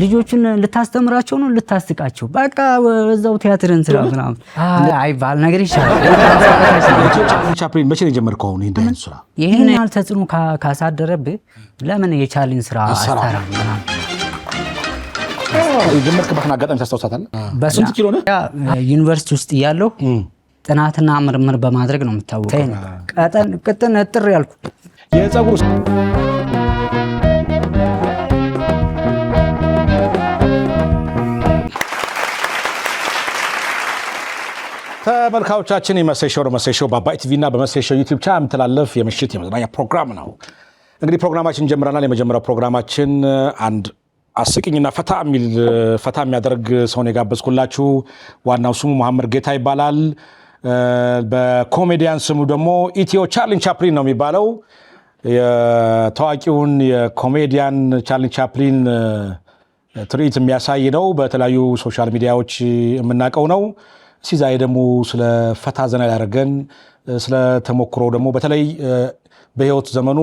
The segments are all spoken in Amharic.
ልጆቹን ልታስተምራቸው ነው ልታስቃቸው በቃ እዛው ቲያትርን ስራ ምናምን አይ ባል ነገር ይሻላል። ቻፕሊን መቼ ነው የጀመርከው አሁን ይሄን ስራ? ይሄን ያህል ተጽዕኖ ካሳደረብህ ለምን የቻርሊን ስራ አስተራም ምናምን የጀመርክበትን አጋጣሚ ታስታውሳታለህ? በስንት ኪሎ ነው? ዩኒቨርሲቲ ውስጥ እያለሁ ጥናትና ምርምር በማድረግ ነው የምታወቀው። ቅጥን እጥር ያልኩ የፀጉር ተመልካቾቻችን የመሰሾው በአባይ ቲቪ እና በመሰሾው ዩቲዩብ ቻናል የምትላለፍ የምሽት የመዝናኛ ፕሮግራም ነው። እንግዲህ ፕሮግራማችን ጀምረናል። የመጀመሪያው ፕሮግራማችን አንድ አስቂኝና ፈታ የሚያደርግ ሰውን የጋበዝኩላችሁ። ዋናው ስሙ መሐመድ ጌታ ይባላል። በኮሜዲያን ስሙ ደግሞ ኢትዮ ቻርሊ ቻፕሊን ነው የሚባለው። የታዋቂውን የኮሜዲያን ቻርሊ ቻፕሊን ትርኢት የሚያሳይ ነው። በተለያዩ ሶሻል ሚዲያዎች የምናውቀው ነው። ሲዛይ ደግሞ ስለ ፈታ ዘና ያደረገን ስለ ተሞክሮ ደግሞ በተለይ በህይወት ዘመኑ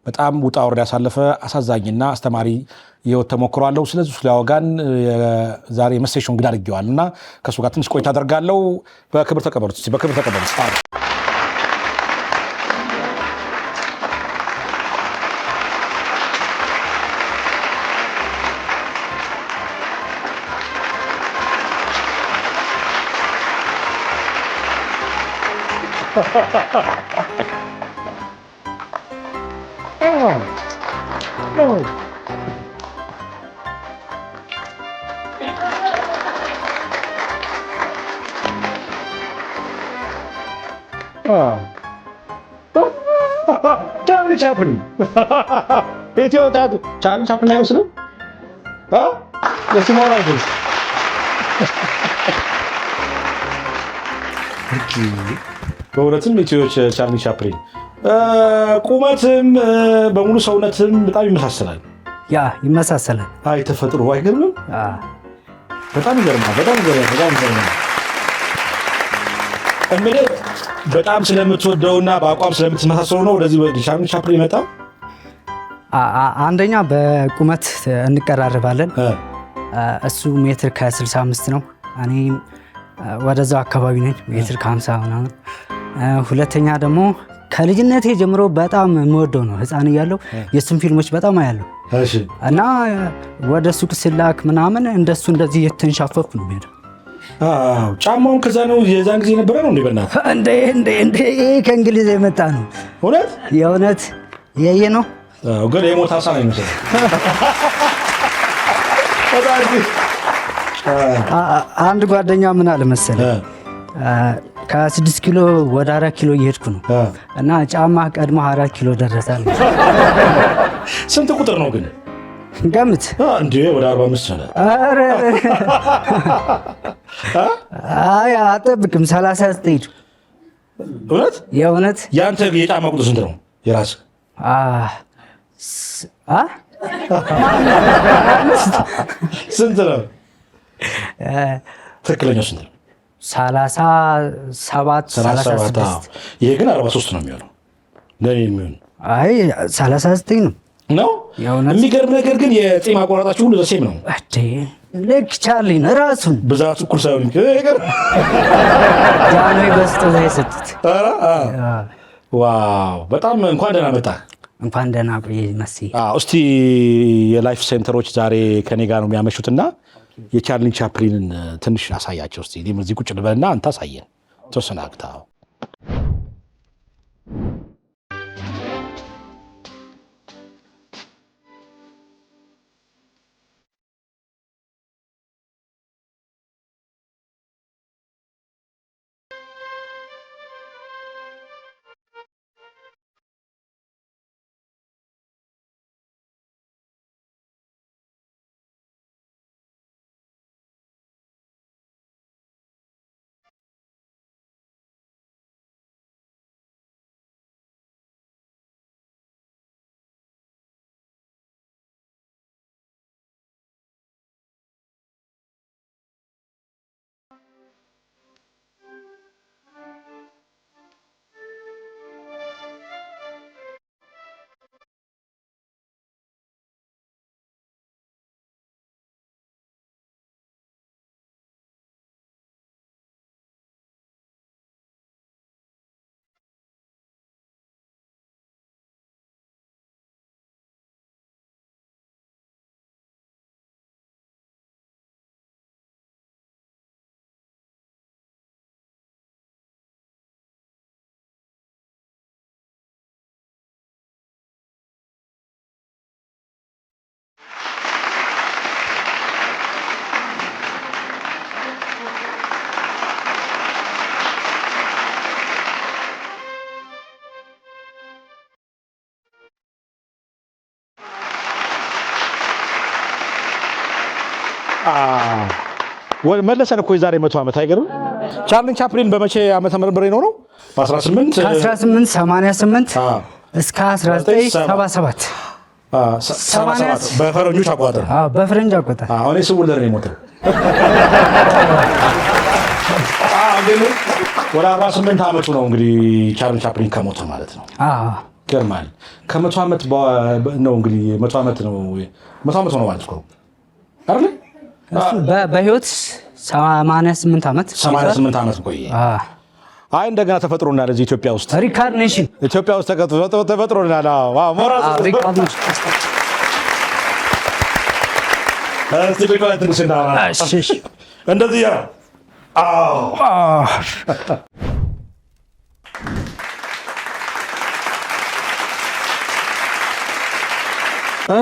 በጣም ውጣ ወረድ ያሳለፈ አሳዛኝና አስተማሪ የህይወት ተሞክሮ አለው። ስለዚህ ስለያወጋን ዛሬ መሰሾው እንግዳ አድርጌዋልና ከሱ ጋር ትንሽ ቆይታ አደርጋለሁ። በክብር ተቀበሉት። በክብር ተቀበሉት። ቻርሊ ቻፕሊን ኢትዮ ቻርሊ ቻፕሊን አይመስልም? የስሞራ አይደል? በእውነትም ኢትዮ ቻርሊ ቻፕሊን ቁመትም በሙሉ ሰውነትም በጣም ይመሳሰላል። ያ ይመሳሰላል። አይ ተፈጥሮ አይገርምም? በጣም ይገርማል። እንግዲህ በጣም ስለምትወደውና በአቋም ስለምትመሳሰሉ ነው ወደዚህ ቻርሊ ቻፕሊን መጣ። አንደኛ በቁመት እንቀራረባለን። እሱ ሜትር ከ65 ነው፣ እኔ ወደዛው አካባቢ ነኝ ሜትር ከ50 ምናምን። ሁለተኛ ደግሞ ከልጅነቴ ጀምሮ በጣም የምወደው ነው። ህፃን እያለሁ የሱን ፊልሞች በጣም አያለሁ እና ወደ ሱቅ ስላክ ምናምን እንደሱ እንደዚህ የተንሻፈፍኩ ነው የምሄደው። ጫማውን ከዛ ነው የዛን ጊዜ የነበረ ነው እንዴ? በእናትህ እንዴ ከእንግሊዝ የመጣ ነው። እውነት የእውነት ያየ ነው ግን የሞት ሀሳ ነው የሚመስለው። አንድ ጓደኛ ምን አለ መሰለህ ከ6 ኪሎ ወደ 4 ኪሎ እየሄድኩ ነው እና ጫማ ቀድሞ 4 ኪሎ ደረሳል። ስንት ቁጥር ነው ግን ገምት እንዴ? ወደ 45 ነው። አይ አጠብቅም 39። እውነት የእውነት ያንተ የጫማ ቁጥር ስንት ነው የራስህ? ስንት ነው ትክክለኛው? ስንት ነው? 37። ይሄ ግን 43 ነው የሚሆነው ለኔ የሚሆነው። አይ 39 ነው ነው። የሚገርም ነገር ግን የጤማ አቆራረጣችሁ ሁሉ ዘሴም ነው። ልክ ቻርሊን ራሱን ብዛቱ እኩል ሳይሆን ጃኖ በስጦታ የሰጡት። ዋው በጣም እንኳን ደህና መጣ። እንኳን ደህና ቆይ መሲ። እስቲ የላይፍ ሴንተሮች ዛሬ ከኔ ጋር ነው የሚያመሹትና የቻርሊ ቻፕሊንን ትንሽ አሳያቸው እስቲ። እዚህ ቁጭ ልበልና አንተ አሳየን ተሰናግታው መለሰን እኮ የዛሬ 100 ዓመት አይገርም? ቻርሊ ቻፕሊን በመቼ ዓመተ ምህረት ነው የኖረው? ከ1888 እስከ 1977 በፈረንጆች አቆጣጠር። በፈረንጅ አቆጣጠር። አሁን ስውልደር ነው የሞተው። ወደ 48 ዓመቱ ነው እንግዲህ ቻርሊ ቻፕሊን ከሞተ ማለት ነው። ገርማል። ከ100 ዓመት ነው እንግዲህ 100 ዓመት ነው ነው ማለት ነው አይደል? በህይወት 88 ዓመት ቆየ። አይ እንደገና ተፈጥሮና ለዚህ ኢትዮጵያ ውስጥ ሪካርኔሽን ኢትዮጵያ ውስጥ ተፈጥሮና ሞራስ ሪካርኔሽን እንደዚህ ያ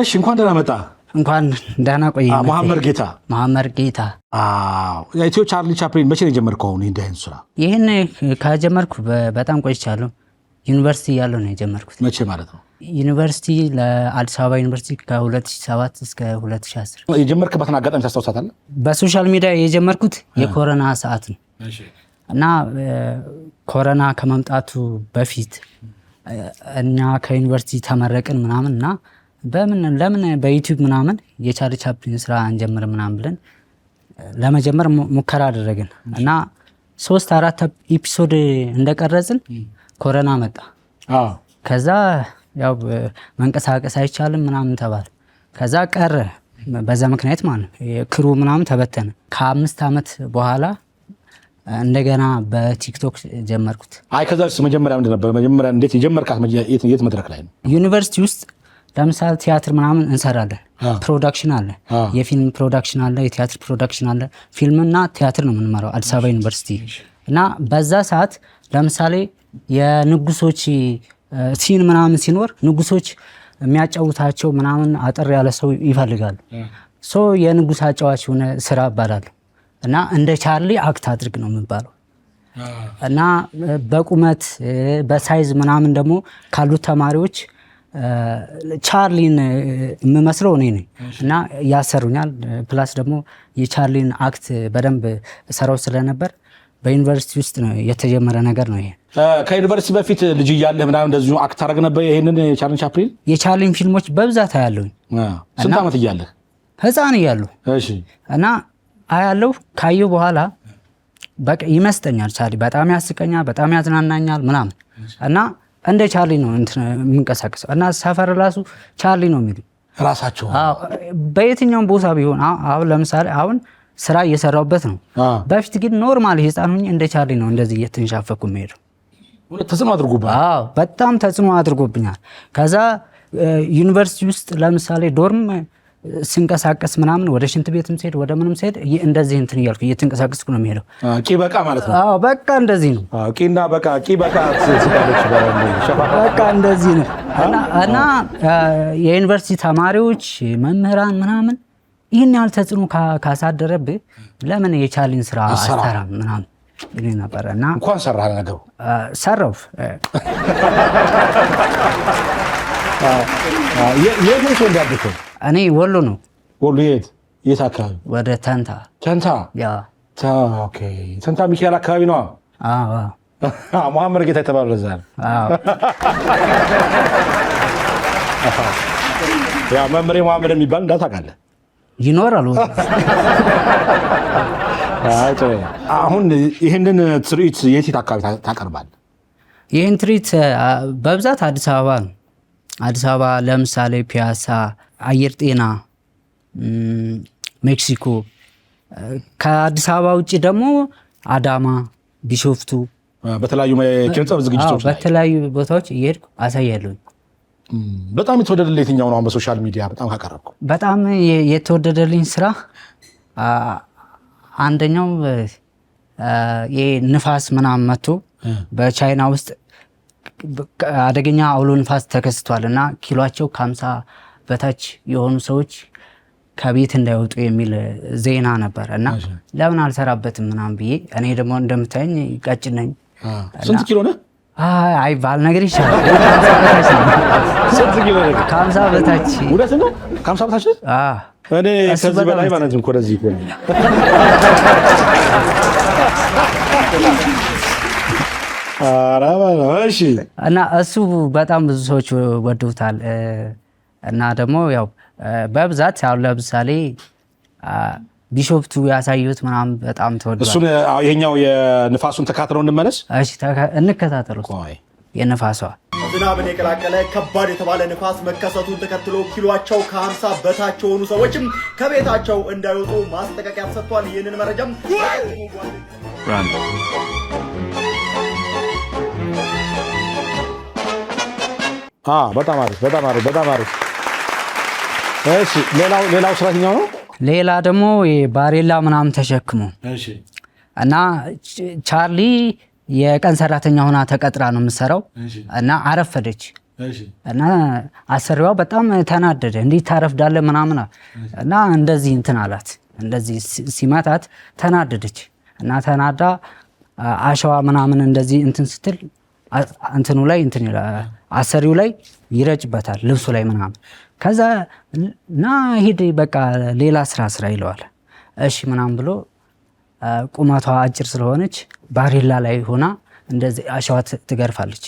እሺ እንኳን ደህና መጣ። እንኳን ደህና ቆየ። መሐመድ ጌታ። ኢትዮ ቻርሊ ቻፕሊን መቼ ነው የጀመርከው? እንደ አይነት ስራ ይሄን ከጀመርኩ በጣም ቆይቻለሁ። ዩኒቨርሲቲ እያለሁ ነው የጀመርኩት። መቼ ማለት ነው? ዩኒቨርሲቲ ለአዲስ አበባ ዩኒቨርሲቲ ከ2007 እስከ 2010። የጀመርክበትን አጋጣሚ ታስታውሳታለህ? በሶሻል ሚዲያ የጀመርኩት የኮሮና ሰዓት ነው እና ኮሮና ከመምጣቱ በፊት እኛ ከዩኒቨርሲቲ ተመረቅን ምናምን እና ለምን በዩቲዩብ ምናምን የቻርሊ ቻፕሊን ስራ አንጀምር ምናምን ብለን ለመጀመር ሙከራ አደረግን እና 3-4 ኤፒሶድ እንደቀረጽን ኮሮና መጣ። ከዛ ያው መንቀሳቀስ አይቻልም ምናምን ተባለ። ከዛ ቀረ። በዛ ምክንያት ማለት ክሩ ምናምን ተበተነ። ከ5 ዓመት በኋላ እንደገና በቲክቶክ ጀመርኩት። ከዛስ መጀመሪያ ምንድን ነበር? መጀመሪያ እንዴት የጀመርካት? የት መድረክ ላይ ነው? ዩኒቨርሲቲ ውስጥ ለምሳሌ ቲያትር ምናምን እንሰራለን። ፕሮዳክሽን አለ፣ የፊልም ፕሮዳክሽን አለ፣ የቲያትር ፕሮዳክሽን አለ። ፊልምና ቲያትር ነው የምንመራው አዲስ አበባ ዩኒቨርሲቲ እና በዛ ሰዓት ለምሳሌ የንጉሶች ሲን ምናምን ሲኖር ንጉሶች የሚያጫውታቸው ምናምን አጠር ያለ ሰው ይፈልጋሉ። የንጉስ አጫዋች የሆነ ስራ ይባላል እና እንደ ቻርሊ አክት አድርግ ነው የሚባለው እና በቁመት በሳይዝ ምናምን ደግሞ ካሉት ተማሪዎች ቻርሊን የምመስለው እኔ ነኝ እና ያሰሩኛል። ፕላስ ደግሞ የቻርሊን አክት በደንብ ሰራው ስለነበር በዩኒቨርሲቲ ውስጥ ነው የተጀመረ ነገር ነው ይሄ። ከዩኒቨርሲቲ በፊት ልጅ እያለህ ምናምን እንደዚሁ አክት ታደርግ ነበር? ይሄንን የቻርሊን ፊልሞች በብዛት አያለሁኝ። ስንት ዓመት እያለህ? ህፃን እያለሁ እና አያለሁ። ካየሁ በኋላ በቃ ይመስጠኛል ቻርሊ በጣም ያስቀኛል፣ በጣም ያዝናናኛል ምናምን እና እንደ ቻርሊ ነው የምንቀሳቀሰው እና ሰፈር ራሱ ቻርሊ ነው የሚሉ ራሳቸው። በየትኛውም ቦታ ቢሆን አሁን ለምሳሌ አሁን ስራ እየሰራሁበት ነው። በፊት ግን ኖርማል ህፃን ሆኜ እንደ ቻርሊ ነው እንደዚህ እየተንሻፈኩ የምሄደው። ተጽዕኖ አድርጎብኛል። በጣም ተጽዕኖ አድርጎብኛል። ከዛ ዩኒቨርሲቲ ውስጥ ለምሳሌ ዶርም ስንቀሳቀስ ምናምን ወደ ሽንት ቤትም ስሄድ ወደ ምንም ስሄድ እንደዚህ እንትን እያልኩ እየተንቀሳቀስኩ ነው የሚሄደው። ቂ በቃ ማለት ነው። በቃ እንደዚህ ነው። ቂና በቃ በቃ እንደዚህ ነው እና የዩኒቨርሲቲ ተማሪዎች መምህራን ምናምን ይህን ያህል ተጽዕኖ ካሳደረብህ ለምን የቻርሊን ስራ አሰራም ምናምን ይሉኝ ነበረ እና እንኳን ሰራህ ነገሩ ሰራው። የት ነው እንዳደረከው? እኔ ወሎ ነው። ወሎ የት አካባቢ? ወደ ተንታ። ኦኬ። ተንታ ሚካኤል አካባቢ ነው። መሐመድ ጌታ የተባለው ለዛ ነው። ያ መምሬ መሐመድ የሚባል እንዳታውቃለህ ይኖራል። አሁን ይህንን ትርኢት የት አካባቢ ታቀርባለህ? ይህን ትርኢት በብዛት አዲስ አበባ ነው። አዲስ አበባ ለምሳሌ ፒያሳ፣ አየር ጤና፣ ሜክሲኮ። ከአዲስ አበባ ውጭ ደግሞ አዳማ፣ ቢሾፍቱ በተለያዩ ኪነጥበብ ዝግጅቶች በተለያዩ ቦታዎች እየሄድኩ አሳያለሁ። በጣም የተወደደልኝ የትኛው ነው? በሶሻል ሚዲያ በጣም ካቀረብኩ በጣም የተወደደልኝ ስራ አንደኛው ንፋስ ምናምን መጥቶ በቻይና ውስጥ አደገኛ አውሎ ንፋስ ተከስቷል እና ኪሏቸው ከ50 በታች የሆኑ ሰዎች ከቤት እንዳይወጡ የሚል ዜና ነበር እና ለምን አልሰራበትም ምናምን ብዬ እኔ ደግሞ እንደምታየኝ ቀጭን ነኝ። ስንት ኪሎ ነህ? አይባል ነገር ይሻላል። ስንት ኪሎ ነው? ከ50 በታች። እውነት ነው? ከ50 በታች? እኔ ከዚህ በላይ ማለት ነው። ወደዚህ እኮ ነው። እሺ። እና እሱ በጣም ብዙ ሰዎች ወደውታል። እና ደግሞ ያው በብዛት ያው ለምሳሌ ቢሾፍቱ ያሳዩት ምናምን በጣም ተወዷል። እሱን ይሄኛው የንፋሱን ተካትለው እንመለስ። እሺ እንከታተሉ። የንፋሷ ዝናብን የቀላቀለ ከባድ የተባለ ንፋስ መከሰቱን ተከትሎ ኪሎአቸው ከ50 በታች የሆኑ ሰዎችም ከቤታቸው እንዳይወጡ ማስጠንቀቂያ ተሰጥቷል። ይህንን መረጃም በጣም አሪፍ። እሺ ሌላው ስራተኛው ነው። ሌላ ደግሞ ባሬላ ምናምን ተሸክሞ እና ቻርሊ የቀን ሰራተኛ ሆና ተቀጥራ ነው የምትሰራው እና አረፈደች እና አሰሪዋ በጣም ተናደደ። እንዴት ታረፍዳለህ ምናምን እና እንደዚህ እንትን አላት። እንደዚህ ሲመታት ተናደደች እና ተናዳ አሸዋ ምናምን እንደዚህ እንትን ስትል እንትኑ ላይ እንትን አሰሪው ላይ ይረጭበታል ልብሱ ላይ ምናምን። ከዛ ና ሂድ በቃ ሌላ ስራ ይለዋል። እሺ ምናምን ብሎ ቁመቷ አጭር ስለሆነች ባሬላ ላይ ሆና እንደዚህ አሸዋ ትገርፋለች።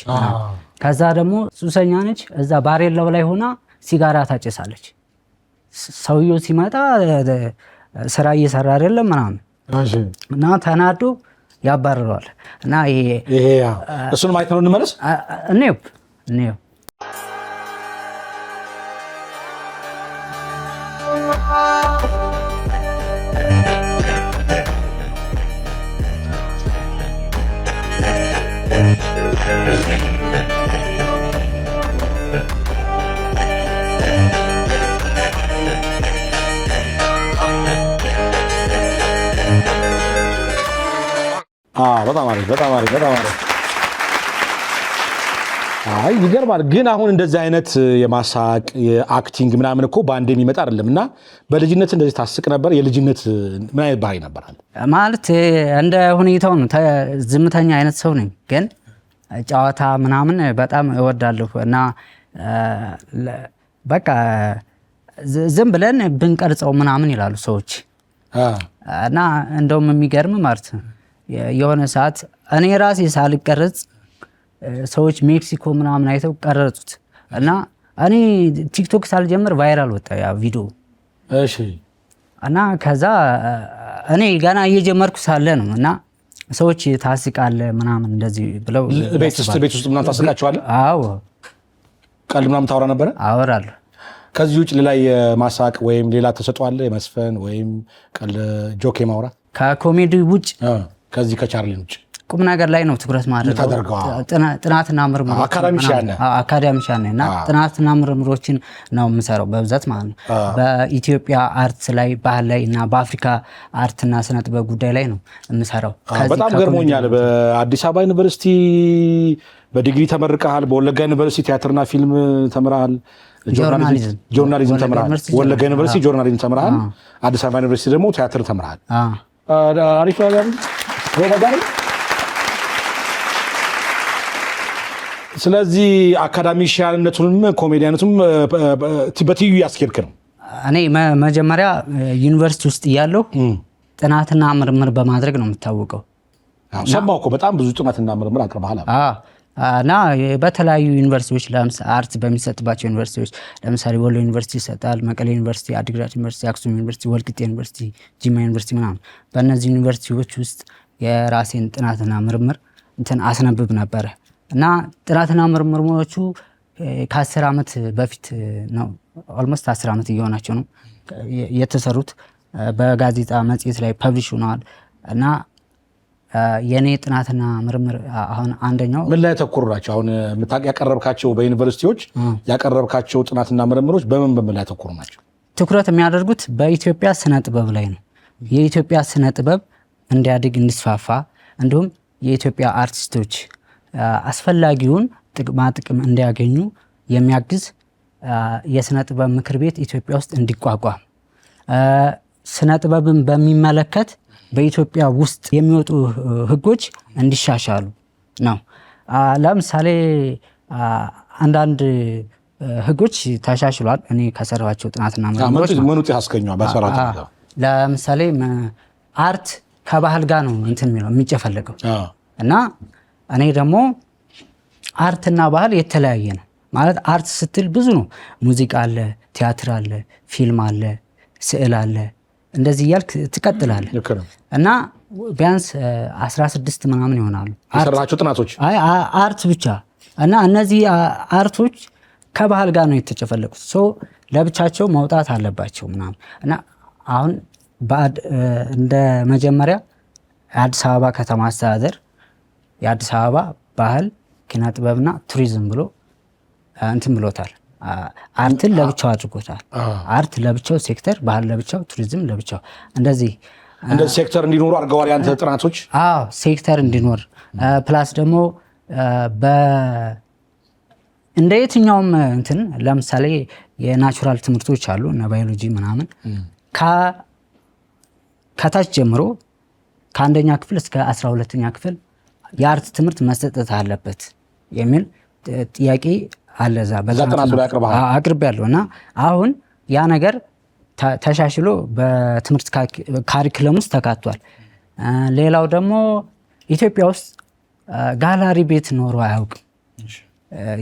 ከዛ ደግሞ ሱሰኛ ነች። እዛ ባሬላው ላይ ሆና ሲጋራ ታጨሳለች። ሰውየው ሲመጣ ስራ እየሰራ አይደለም ምናምን እና ተናዶ ያባርረዋል። እና ይሄ እሱን ማየት ነው። እንመለስ። እንየው በጣም አሪፍ። አይ ይገርማል። ግን አሁን እንደዚህ አይነት የማሳቅ የአክቲንግ ምናምን እኮ በአንድ የሚመጣ አይደለም እና በልጅነት እንደዚህ ታስቅ ነበር? የልጅነት ምን አይነት ባህሪ ነበራል? ማለት እንደ ሁኔታው ነው። ዝምተኛ አይነት ሰው ነኝ፣ ግን ጨዋታ ምናምን በጣም እወዳለሁ እና በቃ ዝም ብለን ብንቀርጸው ምናምን ይላሉ ሰዎች እና እንደውም የሚገርም ማለት ነው የሆነ ሰዓት እኔ ራሴ ሳልቀረጽ ሰዎች ሜክሲኮ ምናምን አይተው ቀረጹት እና እኔ ቲክቶክ ሳልጀምር ቫይራል ወጣ ያ ቪዲዮ። እሺ። እና ከዛ እኔ ገና እየጀመርኩ ሳለ ነው እና ሰዎች ታስቃለ ምናምን እንደዚህ ብለው ቤት ውስጥ ምናምን ታስቃቸዋለህ? አዎ። ቀልድ ምናምን ታወራ ነበረ? አወራለሁ። ከዚህ ውጭ ሌላ የማሳቅ ወይም ሌላ ተሰጥቷል? የመስፈን ወይም ቀልድ ጆክ የማውራት ከኮሜዲ ውጭ ከዚህ ከቻርሊ ውጭ ቁም ነገር ላይ ነው ትኩረት ማድረግ። ጥናትና ምርምሮች አካዳሚሻን እና ጥናትና ምርምሮችን ነው የምሰራው በብዛት ማለት ነው። በኢትዮጵያ አርት ላይ ባህል ላይ እና በአፍሪካ አርትና ስነ ጥበብ ጉዳይ ላይ ነው የምሰራው። በጣም ገርሞኛል። በአዲስ አበባ ዩኒቨርሲቲ በዲግሪ ተመርቀሃል። በወለጋ ዩኒቨርሲቲ ቲያትርና ፊልም ተምረሃል። ጆርናሊዝም ተምረሃል። ወለጋ ዩኒቨርሲቲ ጆርናሊዝም ተምረሃል። አዲስ አበባ ዩኒቨርሲቲ ደግሞ ቲያትር ተምረሃል። አሪፍ ነገር። ስለዚህ አካዳሚሻንነቱንም ኮሜዲያነቱም በትይዩ ያስኬድክ ነው። እኔ መጀመሪያ ዩኒቨርሲቲ ውስጥ እያለሁ ጥናትና ምርምር በማድረግ ነው የምታወቀው። ሰማሁ እኮ በጣም ብዙ ጥናትና ምርምር አቅርበሃል። እና በተለያዩ ዩኒቨርሲቲዎች አርት በሚሰጥባቸው ዩኒቨርሲቲዎች ለምሳሌ ወሎ ዩኒቨርሲቲ ይሰጣል፣ መቀሌ ዩኒቨርሲቲ፣ አዲግራት ዩኒቨርሲቲ፣ አክሱም ዩኒቨርሲቲ፣ ወልቂጤ ዩኒቨርሲቲ፣ ጂማ ዩኒቨርሲቲ ምናምን በእነዚህ ዩኒቨርሲቲዎች ውስጥ የራሴን ጥናትና ምርምር አስነብብ ነበረ እና ጥናትና ምርምሮቹ ከ10 ዓመት በፊት ነው፣ ኦልሞስት 10 ዓመት እየሆናቸው ነው የተሰሩት። በጋዜጣ መጽሔት ላይ ፐብሊሽ ሆነዋል እና የኔ ጥናትና ምርምር አሁን አንደኛው ምን ላይ ተኮሩ ናቸው? አሁን ያቀረብካቸው በዩኒቨርሲቲዎች ያቀረብካቸው ጥናትና ምርምሮች በምን ላይ ተኮሩ ናቸው? ትኩረት የሚያደርጉት በኢትዮጵያ ስነ ጥበብ ላይ ነው። የኢትዮጵያ ስነ ጥበብ እንዲያድግ እንዲስፋፋ፣ እንዲሁም የኢትዮጵያ አርቲስቶች አስፈላጊውን ጥቅም እንዲያገኙ የሚያግዝ የስነ ጥበብ ምክር ቤት ኢትዮጵያ ውስጥ እንዲቋቋም፣ ስነ ጥበብን በሚመለከት በኢትዮጵያ ውስጥ የሚወጡ ህጎች እንዲሻሻሉ ነው ለምሳሌ አንዳንድ ህጎች ተሻሽሏል። እኔ ከሰራኋቸው ጥናትና ምርምሮች ምን ውጤት አስገኘው በሰራችሁ? ለምሳሌ አርት ከባህል ጋር ነው እንትን የሚጨፈለቀው እና እኔ ደግሞ አርትና ባህል የተለያየ ነው ማለት አርት ስትል ብዙ ነው። ሙዚቃ አለ፣ ቲያትር አለ፣ ፊልም አለ፣ ስዕል አለ፣ እንደዚህ እያልክ ትቀጥላለህ እና ቢያንስ 16 ምናምን ይሆናሉ የሰራችሁ ጥናቶች አርት ብቻ እና እነዚህ አርቶች ከባህል ጋር ነው የተጨፈለቁት። ለብቻቸው መውጣት አለባቸው ምናምን እና አሁን እንደ መጀመሪያ የአዲስ አበባ ከተማ አስተዳደር የአዲስ አበባ ባህል ኪነ ጥበብና ቱሪዝም ብሎ እንትን ብሎታል። አርትን ለብቻው አድርጎታል። አርት ለብቻው ሴክተር፣ ባህል ለብቻው፣ ቱሪዝም ለብቻው እንደዚህ ሴክተር እንዲኖሩ አድርገዋል ያንተ ጥናቶች? አዎ ሴክተር እንዲኖር ፕላስ ደግሞ እንደ የትኛውም እንትን ለምሳሌ የናቹራል ትምህርቶች አሉ እና ባዮሎጂ ምናምን ከታች ጀምሮ ከአንደኛ ክፍል እስከ 12ኛ ክፍል የአርት ትምህርት መሰጠት አለበት የሚል ጥያቄ አለ። በዛ ጥናቱ ላይ አቅርቤያለሁ እና አሁን ያ ነገር ተሻሽሎ በትምህርት ካሪክለም ውስጥ ተካቷል። ሌላው ደግሞ ኢትዮጵያ ውስጥ ጋላሪ ቤት ኖሮ አያውቅም።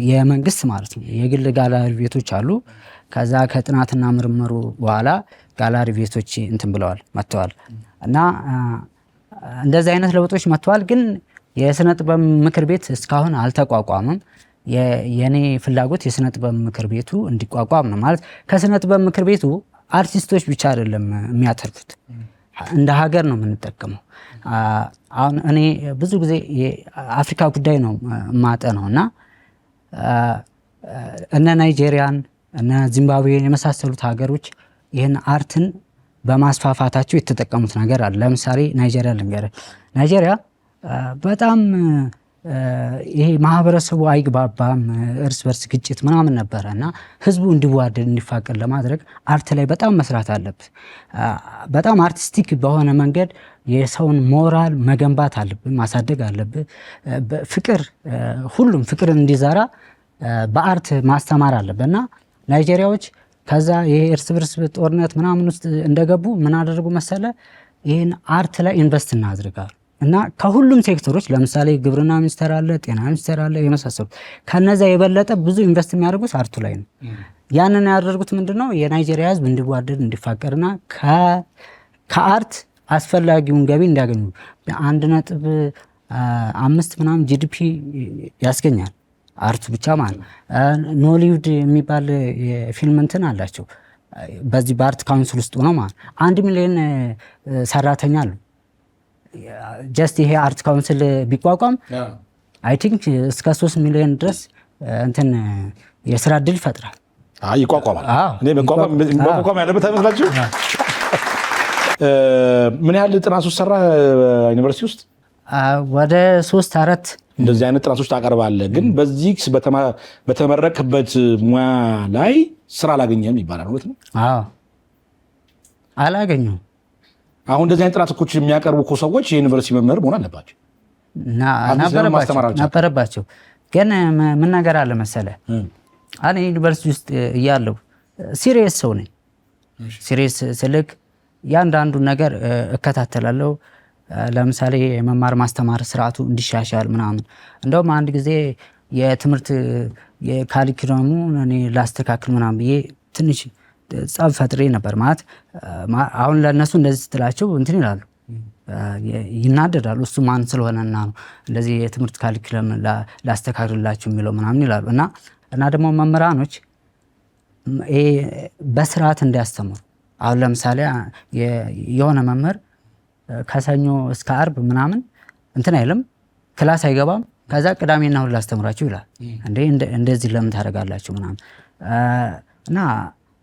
የመንግስት ማለት ነው። የግል ጋላሪ ቤቶች አሉ። ከዛ ከጥናትና ምርምሩ በኋላ ጋላሪ ቤቶች እንትን ብለዋል መጥተዋል እና እንደዚህ አይነት ለውጦች መጥተዋል። ግን የስነ ጥበብ ምክር ቤት እስካሁን አልተቋቋመም። የኔ ፍላጎት የስነ ጥበብ ምክር ቤቱ እንዲቋቋም ነው። ማለት ከስነ ጥበብ ምክር ቤቱ አርቲስቶች ብቻ አይደለም የሚያተርፉት፣ እንደ ሀገር ነው የምንጠቀመው። አሁን እኔ ብዙ ጊዜ የአፍሪካ ጉዳይ ነው ማጠናው እና እነ ናይጄሪያን እነ ዚምባብዌን የመሳሰሉት ሀገሮች ይህን አርትን በማስፋፋታቸው የተጠቀሙት ነገር አለ። ለምሳሌ ናይጄሪያ ልንገርህ። ናይጄሪያ በጣም ይሄ ማህበረሰቡ አይግባባም፣ እርስ በርስ ግጭት ምናምን ነበረ እና ህዝቡ እንዲዋደድ እንዲፋቀር ለማድረግ አርት ላይ በጣም መስራት አለብህ። በጣም አርቲስቲክ በሆነ መንገድ የሰውን ሞራል መገንባት አለብህ፣ ማሳደግ አለብህ። ፍቅር ሁሉም ፍቅር እንዲዘራ በአርት ማስተማር አለብህ እና ናይጄሪያዎች ከዛ ይሄ እርስ በርስ ጦርነት ምናምን ውስጥ እንደገቡ ምን አደረጉ መሰለ? ይህን አርት ላይ ኢንቨስት እናድርጋሉ እና ከሁሉም ሴክተሮች ለምሳሌ ግብርና ሚኒስቴር አለ፣ ጤና ሚኒስቴር አለ፣ የመሳሰሉት ከነዛ የበለጠ ብዙ ኢንቨስት የሚያደርጉት አርቱ ላይ ነው። ያንን ያደረጉት ምንድነው? የናይጄሪያ ህዝብ እንዲዋደድ እንዲፋቀርና ከአርት አስፈላጊውን ገቢ እንዲያገኙ 1.5 ምናምን ጂዲፒ ያስገኛል አርቱ ብቻ ማለት። ኖሊውድ የሚባል የፊልም እንትን አላቸው በዚህ በአርት ካውንስል ውስጥ ነው ማለት 1 ሚሊዮን ሰራተኛ አሉ። ጀስት ይሄ አርት ካውንስል ቢቋቋም አይ ቲንክ እስከ 3 ሚሊዮን ድረስ እንትን የስራ እድል ይፈጥራል። ይቋቋማል። እኔ መቋቋም ያለበት አይመስላችሁ? ምን ያህል ጥናቶች ሰራ ዩኒቨርሲቲ ውስጥ? ወደ 3-4 እንደዚህ አይነት ጥናቶች ታቀርባለህ። ግን በዚህ በተመረቅበት ሙያ ላይ ስራ አላገኘህም ይባላል። እውነት ነው? አዎ አላገኘሁም። አሁን እንደዚህ አይነት ጥናቶች የሚያቀርቡ እኮ ሰዎች የዩኒቨርሲቲ መምህር መሆን አለባቸው ነበረባቸው። ግን ምን ነገር አለ መሰለህ፣ እኔ ዩኒቨርሲቲ ውስጥ እያለሁ ሲሪየስ ሰው ነኝ። ሲሪየስ ስልክ ያንዳንዱ ነገር እከታተላለሁ። ለምሳሌ የመማር ማስተማር ስርዓቱ እንዲሻሻል ምናምን። እንደውም አንድ ጊዜ የትምህርት የካሪኩለሙ እኔ ላስተካክል ምናምን ብዬ ትንሽ ጸብ ፈጥሬ ነበር። ማለት አሁን ለእነሱ እንደዚህ ስትላቸው እንትን ይላሉ፣ ይናደዳሉ። እሱ ማን ስለሆነና ነው እንደዚህ የትምህርት ካሪኩለም ላስተካክልላችሁ የሚለው ምናምን ይላሉ። እና ደግሞ መምህራኖች በስርዓት እንዲያስተምሩ አሁን ለምሳሌ የሆነ መምህር ከሰኞ እስከ አርብ ምናምን እንትን አይልም፣ ክላስ አይገባም። ከዛ ቅዳሜና እሁድ ላስተምራችሁ ይላል። እንደዚህ ለምን ታደርጋላችሁ ምናምን እና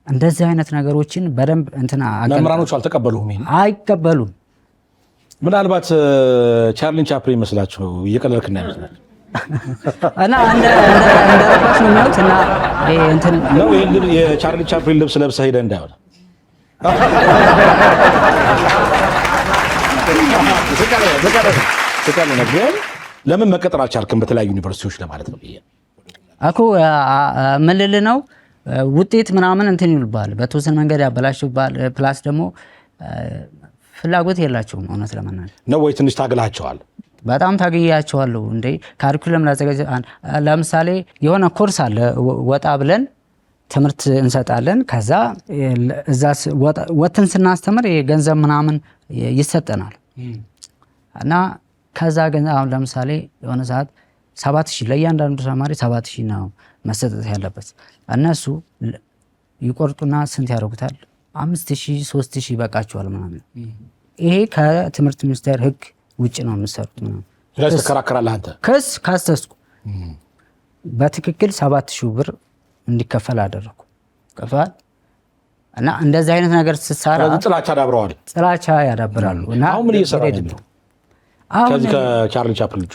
እንደዚህ አይነት ነገሮችን በደንብ እንትና መምህራኖቹ አልተቀበሉም። አይቀበሉም። ምናልባት ቻርሊ ቻፕሊን ይመስላችሁ እየቀለልክና ይመስላል እና እንደ ረባሽ ነው የሚያዩት እና እንትን ነው። ይሄን የቻርሊ ቻፕሊን ልብስ ለብሰህ ሄደህ እንዳይሆን ግን ለምን መቀጠር አልቻልክም በተለያዩ ዩኒቨርሲቲዎች ለማለት ነው እኮ ምልል ነው ውጤት ምናምን እንትን ይሉባል በተወሰነ መንገድ ያበላሹባል ፕላስ ደግሞ ፍላጎት የላቸውም እውነት ለመናገር ነው ወይ ትንሽ ታግላቸዋል በጣም ታግያቸዋለሁ እንዴ ካሪኩለም ላዘጋጅ ለምሳሌ የሆነ ኮርስ አለ ወጣ ብለን ትምህርት እንሰጣለን ከዛ እዛ ወተን ስናስተምር የገንዘብ ምናምን ይሰጠናል እና ከዛ ገንዘብ አሁን ለምሳሌ የሆነ ሰዓት 7000 ለእያንዳንዱ ተማሪ 7000 ነው መሰጠት ያለበት እነሱ ይቆርጡና ስንት ያደርጉታል 5000 3000 ይበቃቸዋል ምናምን ይሄ ከትምህርት ሚኒስቴር ህግ ውጭ ነው የሚሰሩት ምናምን ስለዚህ ተከራከራለህ አንተ ከስ ካስተስኩ በትክክል 7000 ብር እንዲከፈል አደረኩ ከፋል እና እንደዚህ አይነት ነገር ሲሰራ ጥላቻ ያዳብራሉ እና አሁን ምን እየሰራ ነው ከዚህ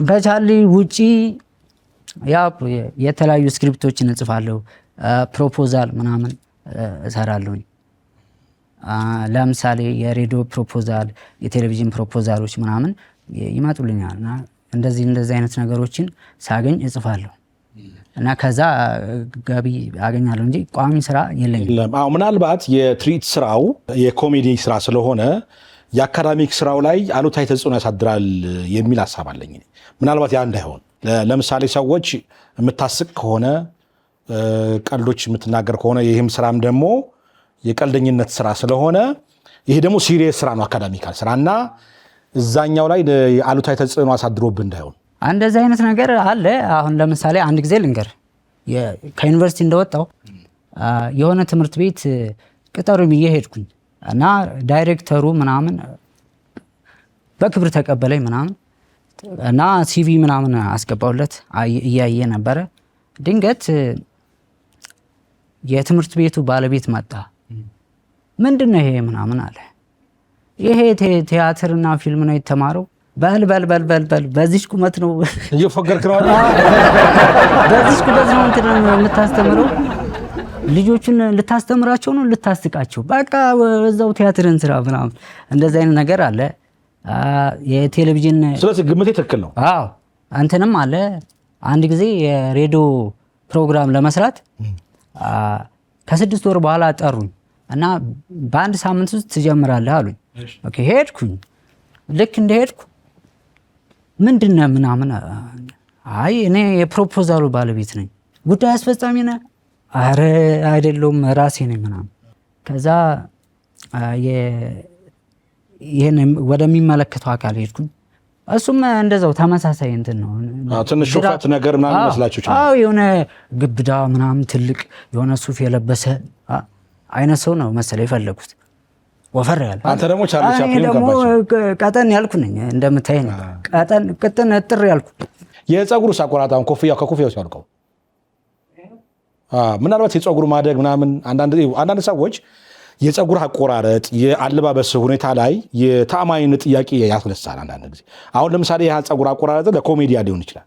ከቻርሊ ውጪ ያ የተለያዩ ስክሪፕቶችን እጽፋለሁ ፕሮፖዛል ምናምን እሰራለሁ ለምሳሌ የሬዲዮ ፕሮፖዛል የቴሌቪዥን ፕሮፖዛሎች ምናምን ይመጡልኛል እና እንደዚህ አይነት ነገሮችን ሳገኝ እጽፋለሁ እና ከዛ ገቢ አገኛለሁ እንጂ ቋሚ ስራ የለኝም ምናልባት የትርኢት ስራው የኮሜዲ ስራ ስለሆነ የአካዳሚክ ስራው ላይ አሉታዊ ተጽዕኖ ያሳድራል የሚል ሐሳብ አለኝ ምናልባት ያ እንዳይሆን ለምሳሌ ሰዎች የምታስቅ ከሆነ ቀልዶች የምትናገር ከሆነ ይህም ስራም ደግሞ የቀልደኝነት ስራ ስለሆነ ይሄ ደግሞ ሲሪየስ ስራ ነው አካዳሚካል ስራና እዛኛው ላይ አሉታዊ ተጽዕኖ አሳድሮብህ እንዳይሆን እንደዚህ አይነት ነገር አለ አሁን ለምሳሌ አንድ ጊዜ ልንገር ከዩኒቨርሲቲ እንደወጣው የሆነ ትምህርት ቤት ቅጠሩኝ ብዬ ሄድኩኝ እና ዳይሬክተሩ ምናምን በክብር ተቀበለኝ ምናምን እና ሲቪ ምናምን አስገባውለት እያየ ነበረ ድንገት የትምህርት ቤቱ ባለቤት መጣ ምንድነው ይሄ ምናምን አለ ይሄ ቲያትርና ፊልም ነው የተማረው በል በዚህ ቁመት ነው እየፈገርክ ነው በዚህ ቁመት ነው እንትን የምታስተምረው ልጆቹን ልታስተምራቸው ነው ልታስቃቸው በቃ እዛው ቲያትርን ስራ ምናምን እንደዚህ አይነት ነገር አለ የቴሌቪዥን ስለዚህ ግምቴ ትክክል ነው አዎ አንተንም አለ አንድ ጊዜ የሬዲዮ ፕሮግራም ለመስራት ከ6 ወር በኋላ ጠሩኝ እና በአንድ ሳምንት ውስጥ ትጀምራለህ አሉኝ ኦኬ ሄድኩኝ ልክ እንደሄድኩ ምንድነው ምናምን አይ እኔ የፕሮፖዛሉ ባለቤት ነኝ ጉዳይ አስፈጻሚ ነህ አረ አይደለም ራሴ ነኝ ምናምን ከዛ ይሄን ወደሚመለከተው አካል ሄድኩኝ እሱም እንደዛው ተመሳሳይ እንትን ነው ትንሽ ሹፈት ነገር ምናምን መስላችሁ ይችላል አዎ የሆነ ግብዳ ምናምን ትልቅ የሆነ ሱፍ የለበሰ አይነት ሰው ነው መሰለኝ የፈለጉት ወፈር ያለ አንተ ደግሞ ቻርሊ ቻፕሊን ደግሞ ቀጠን ያልኩ ነኝ እንደምታየኝ ቅጥን እጥር ያልኩ የፀጉሩ ሳቆራጣውን ኮፍያው ከኮፍያው ሲያልቀው ምናልባት የፀጉሩ ማደግ ምናምን አንዳንድ ሰዎች የፀጉር አቆራረጥ የአለባበስ ሁኔታ ላይ የታማኝነት ጥያቄ ያስነሳል አንዳንድ ጊዜ አሁን ለምሳሌ ያ ፀጉር አቆራረጥ ለኮሜዲያ ሊሆን ይችላል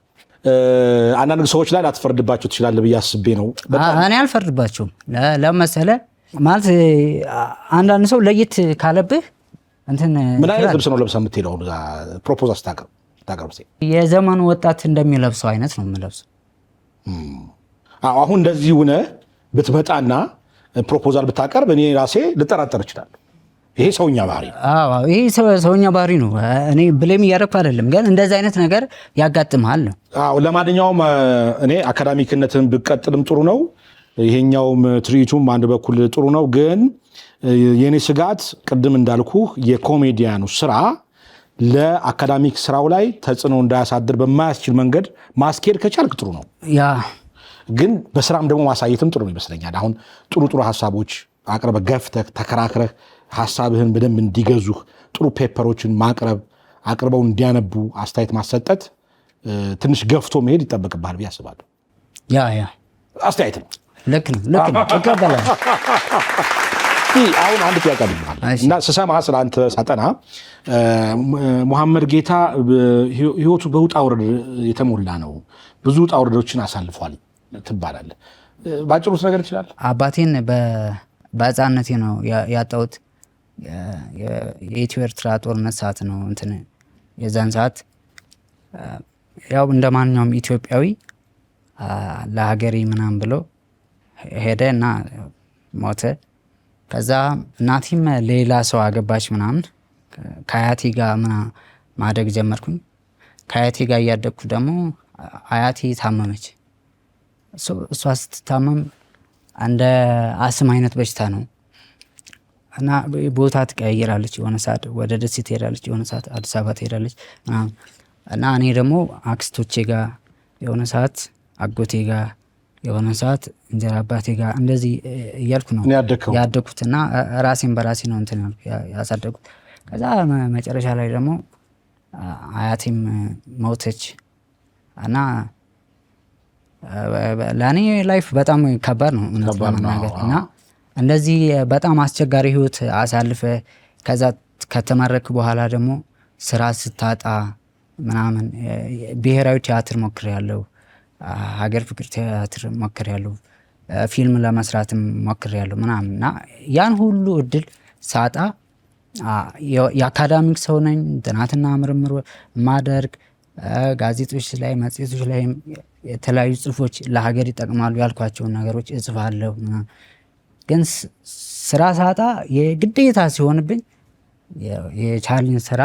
አንዳንድ ሰዎች ላይ ላትፈርድባቸው ትችላለህ ብዬ አስቤ ነው እኔ አልፈርድባቸውም ለመሰለ ማለት አንዳንድ ሰው ለየት ካለብህ እንትን ምን አይነት ልብስ ነው ለብሰህ የምትሄደው ፕሮፖዛል ስታቀርብ የዘመኑ ወጣት እንደሚለብሰው አይነት ነው የምለብሰው አሁን እንደዚህ ሆነ ብትመጣና ፕሮፖዛል ብታቀርብ እኔ ራሴ ልጠራጠር ይችላል ይሄ ሰውኛ ባህሪ ይሄ ሰውኛ ባህሪ ነው እኔ ብሌም እያደረኩ አይደለም ግን እንደዚህ አይነት ነገር ያጋጥማል ነው ለማንኛውም እኔ አካዳሚክነትን ብቀጥልም ጥሩ ነው ይሄኛውም ትርኢቱም አንድ በኩል ጥሩ ነው ግን የኔ ስጋት ቅድም እንዳልኩ የኮሜዲያኑ ስራ ለአካዳሚክ ስራው ላይ ተጽዕኖ እንዳያሳድር በማያስችል መንገድ ማስኬድ ከቻልክ ጥሩ ነው ያ ግን በስራም ደግሞ ማሳየትም ጥሩ ይመስለኛል አሁን ጥሩ ሀሳቦች አቅርበህ ገፍተህ ተከራክረህ ሀሳብህን በደንብ እንዲገዙህ ጥሩ ፔፐሮችን ማቅረብ አቅርበው እንዲያነቡ አስተያየት ማሰጠት ትንሽ ገፍቶ መሄድ ይጠበቅብሃል ብዬ አስባለሁ ያ አስተያየት ነው ልክ ነው ተቀበላለሁ አሁን አንድ ጥያቄ አለኝ እና ስሰማ ስለአንተ ሳጠና መሐመድ ጌታ ህይወቱ በውጣ ውረድ የተሞላ ነው ብዙ ውጣ ውረዶችን አሳልፏል ትባላለህ ባጭሩ ነገር ይችላል አባቴን በህፃንነቴ ነው ያጣሁት የኢትዮ ኤርትራ ጦርነት ሰዓት ነው እንትን የዛን ሰዓት ያው እንደማንኛውም ኢትዮጵያዊ ለሀገሬ ምናምን ብሎ ሄደ እና ሞተ። ከዛ እናቴም ሌላ ሰው አገባች ምናምን። ከአያቴ ጋር ማደግ ጀመርኩኝ። ከአያቴ ጋር እያደግኩ ደግሞ አያቴ ታመመች። እሷ ስትታመም እንደ አስም አይነት በሽታ ነው እና ቦታ ትቀያየራለች። የሆነ ሰዓት ወደ ደሴ ትሄዳለች፣ የሆነ ሰዓት አዲስ አበባ ትሄዳለች ምናምን እና እኔ ደግሞ አክስቶቼ ጋር የሆነ ሰዓት አጎቴ ጋር የሆነ ሰዓት እንጀራ አባቴ ጋር እንደዚህ እያልኩ ነው ያደግኩት እና ራሴን በራሴ ነው እንትን ያሳደግኩት። ከዛ መጨረሻ ላይ ደግሞ አያቴም ሞተች እና ለእኔ ላይፍ በጣም ከባድ ነው እውነት ለመናገር እና እንደዚህ በጣም አስቸጋሪ ህይወት አሳልፈ ከዛ ከተመረክ በኋላ ደግሞ ስራ ስታጣ ምናምን ብሔራዊ ቲያትር ሞክሬያለሁ፣ ሀገር ፍቅር ቲያትር ሞክሬያለሁ፣ ፊልም ለመስራትም ሞክሬያለሁ ምናምን እና ያን ሁሉ እድል ሳጣ የአካዳሚክ ሰው ነኝ፣ ጥናትና ምርምር ማደርግ ጋዜጦች ላይ መጽሔቶች ላይ የተለያዩ ጽሁፎች ለሀገር ይጠቅማሉ ያልኳቸውን ነገሮች እጽፋለሁ። ግን ስራ ሳጣ የግዴታ ሲሆንብኝ የቻርሊን ስራ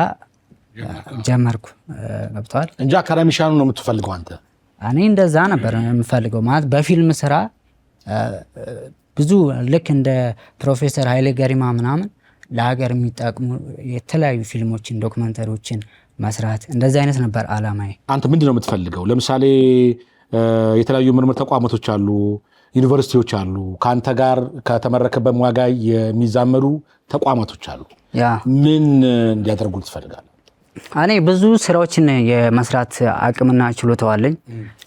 ጀመርኩ። ገብቷል እንጂ አካዳሚሻኑ ነው የምትፈልገው አንተ? እኔ እንደዛ ነበር የምፈልገው። ማለት በፊልም ስራ ብዙ ልክ እንደ ፕሮፌሰር ኃይሌ ገሪማ ምናምን ለሀገር የሚጠቅሙ የተለያዩ ፊልሞችን ዶክመንተሪዎችን መስራት እንደዚህ አይነት ነበር አላማዬ። አንተ ምንድን ነው የምትፈልገው? ለምሳሌ የተለያዩ ምርምር ተቋማቶች አሉ፣ ዩኒቨርሲቲዎች አሉ፣ ከአንተ ጋር ከተመረከበት ሙያ ጋር የሚዛመዱ ተቋማቶች አሉ። ምን እንዲያደርጉ ትፈልጋለህ? እኔ ብዙ ስራዎችን የመስራት አቅምና ችሎታው አለኝ።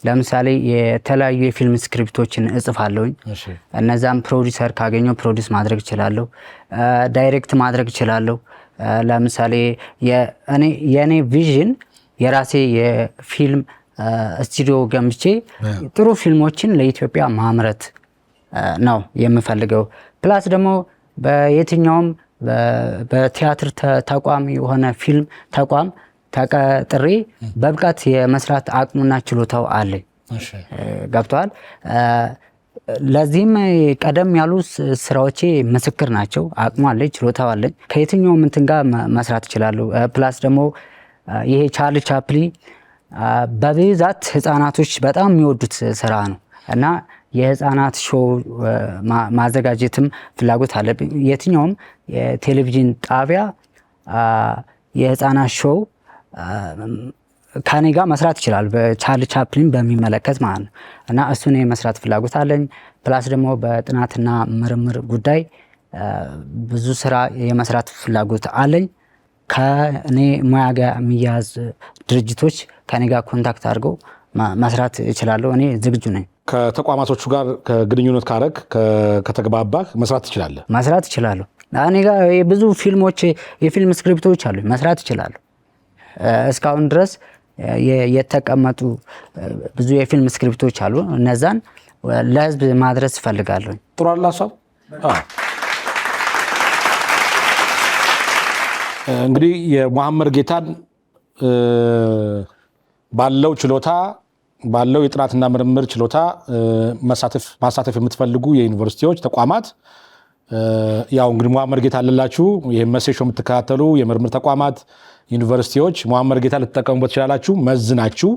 ለምሳሌ የተለያዩ የፊልም ስክሪፕቶችን እጽፋለሁኝ። እነዛም ፕሮዲሰር ካገኘው ፕሮዲስ ማድረግ እችላለሁ፣ ዳይሬክት ማድረግ እችላለሁ። ለምሳሌ የእኔ ቪዥን የራሴ የፊልም ስቱዲዮ ገንብቼ ጥሩ ፊልሞችን ለኢትዮጵያ ማምረት ነው የምፈልገው። ፕላስ ደግሞ በየትኛውም በቲያትር ተቋም የሆነ ፊልም ተቋም ተቀጥሬ በብቃት የመስራት አቅሙና ችሎታው አለኝ። ገብተዋል። ለዚህም ቀደም ያሉ ስራዎቼ ምስክር ናቸው። አቅሙ አለኝ፣ ችሎታው አለኝ። ከየትኛውም እንትን ጋር መስራት እችላለሁ። ፕላስ ደግሞ ይሄ ቻርሊ ቻፕሊን በብዛት ህፃናቶች በጣም የሚወዱት ስራ ነው እና የህፃናት ሾው ማዘጋጀትም ፍላጎት አለብኝ። የትኛውም የቴሌቪዥን ጣቢያ የህፃናት ሾው ከኔ ጋር መስራት ይችላል፣ በቻርሊ ቻፕሊን በሚመለከት ማለት ነው እና እሱን የመስራት ፍላጎት አለኝ። ፕላስ ደግሞ በጥናትና ምርምር ጉዳይ ብዙ ስራ የመስራት ፍላጎት አለኝ። ከኔ ሙያ ጋር የሚያያዝ ድርጅቶች ከኔ ጋር ኮንታክት አድርገው መስራት እችላለሁ። እኔ ዝግጁ ነኝ። ከተቋማቶቹ ጋር ግንኙነት ካረግ ከተግባባህ መስራት ትችላለህ? መስራት እችላለሁ። እኔ ጋር ብዙ ፊልሞች የፊልም ስክሪፕቶች አሉ፣ መስራት እችላለሁ። እስካሁን ድረስ የተቀመጡ ብዙ የፊልም ስክሪፕቶች አሉ። እነዛን ለህዝብ ማድረስ እፈልጋለሁ። ጥሩ አለ ሀሳብ። እንግዲህ የመሐመድ ጌታን ባለው ችሎታ ባለው የጥናትና ምርምር ችሎታ ማሳተፍ የምትፈልጉ የዩኒቨርሲቲዎች ተቋማት ያው እንግዲህ መሐመድ ጌታ አለላችሁ። ይሄ መሴሾ የምትከታተሉ የምርምር ተቋማት ዩኒቨርሲቲዎች መሐመድ ጌታ ልትጠቀሙበት ትችላላችሁ። መዝናችሁ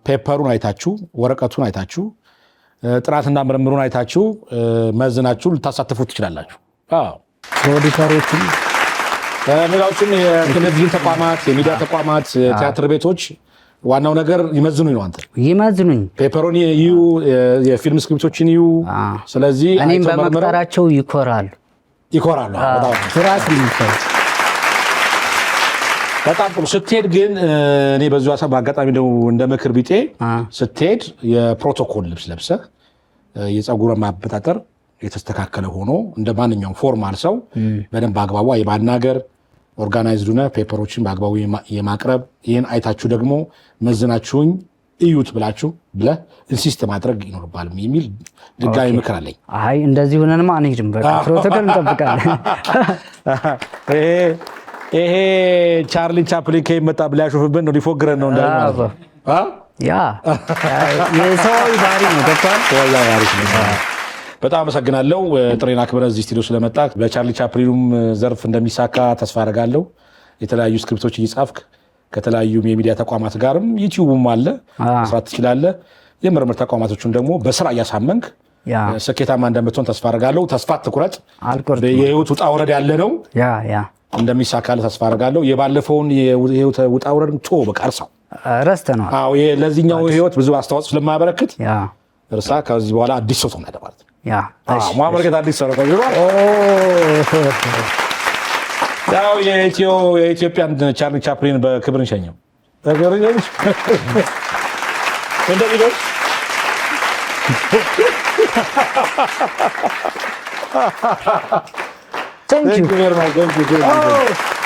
ፔፐሩን አይታችሁ ወረቀቱን አይታችሁ ጥናትና ምርምሩን አይታችሁ መዝናችሁ ልታሳትፉት ትችላላችሁ። ፕሮዲሰሮችን ሌላዎችም የቴሌቪዥን ተቋማት፣ የሚዲያ ተቋማት፣ ቲያትር ቤቶች ዋናው ነገር ይመዝኑኝ ነው። አንተ ይመዝኑኝ፣ ፔፐሩን ይዩ፣ የፊልም ስክሪፕቶችን ይዩ። ስለዚህ እኔም በመቅጠራቸው ይኮራሉ። በጣም ጥሩ። ስትሄድ ግን እኔ በዚሁ ሀሳብ በአጋጣሚ ነው እንደ ምክር ቢጤ ስትሄድ የፕሮቶኮል ልብስ ለብሰህ የፀጉር ማበጣጠር የተስተካከለ ሆኖ እንደ ማንኛውም ፎርማል ሰው በደንብ በአግባቡ የማናገር ኦርጋናይዝድ ሆነ ፔፐሮችን በአግባቡ የማቅረብ ይህን አይታችሁ ደግሞ መዝናችሁኝ እዩት ብለህ ኢንሲስት ማድረግ ይኖርባል የሚል ድጋሚ ምክር አለኝ። አይ እንደዚህ ሆነንማ አንሄድም። በቃ ፕሮቶኮል እንጠብቃለን። ይሄ ቻርሊ ቻፕሊን ከመጣ ብላ ያሾፍብን ነው ሊፎግረን ነው እንዳለ ያ የሰው ባህሪ ነው ገብቷል። በጣም አመሰግናለሁ ጥሬና አክብረህ እዚህ ስቱዲዮ ስለመጣ። በቻርሊ ቻፕሊኑም ዘርፍ እንደሚሳካ ተስፋ አደርጋለሁ። የተለያዩ ስክሪፕቶች እየጻፍክ ከተለያዩ የሚዲያ ተቋማት ጋርም ዩቲዩብም አለ መስራት ትችላለህ። የምርምር ተቋማቶቹን ደግሞ በስራ እያሳመንክ ስኬታማ እንደምትሆን ተስፋ አደርጋለሁ። ተስፋ አትቁረጥ። የህይወት ውጣ ውረድ ያለ ነው። እንደሚሳካልህ ተስፋ አደርጋለሁ። የባለፈውን የህይወት ውጣ ውረድ ቶ በቃ እርሳው፣ ረስተነዋል። አዎ ለዚህኛው ህይወት ብዙ አስተዋጽኦ ስለማያበረክት እርሳ። ከዚህ በኋላ አዲስ ሰው ትሆናለህ ማለት ነው። ማበረከት አዲስ ሰው ነው። ያው የኢትዮጵያን ቻርሊ ቻፕሊን በክብር እንሸኘው። Thank you very much.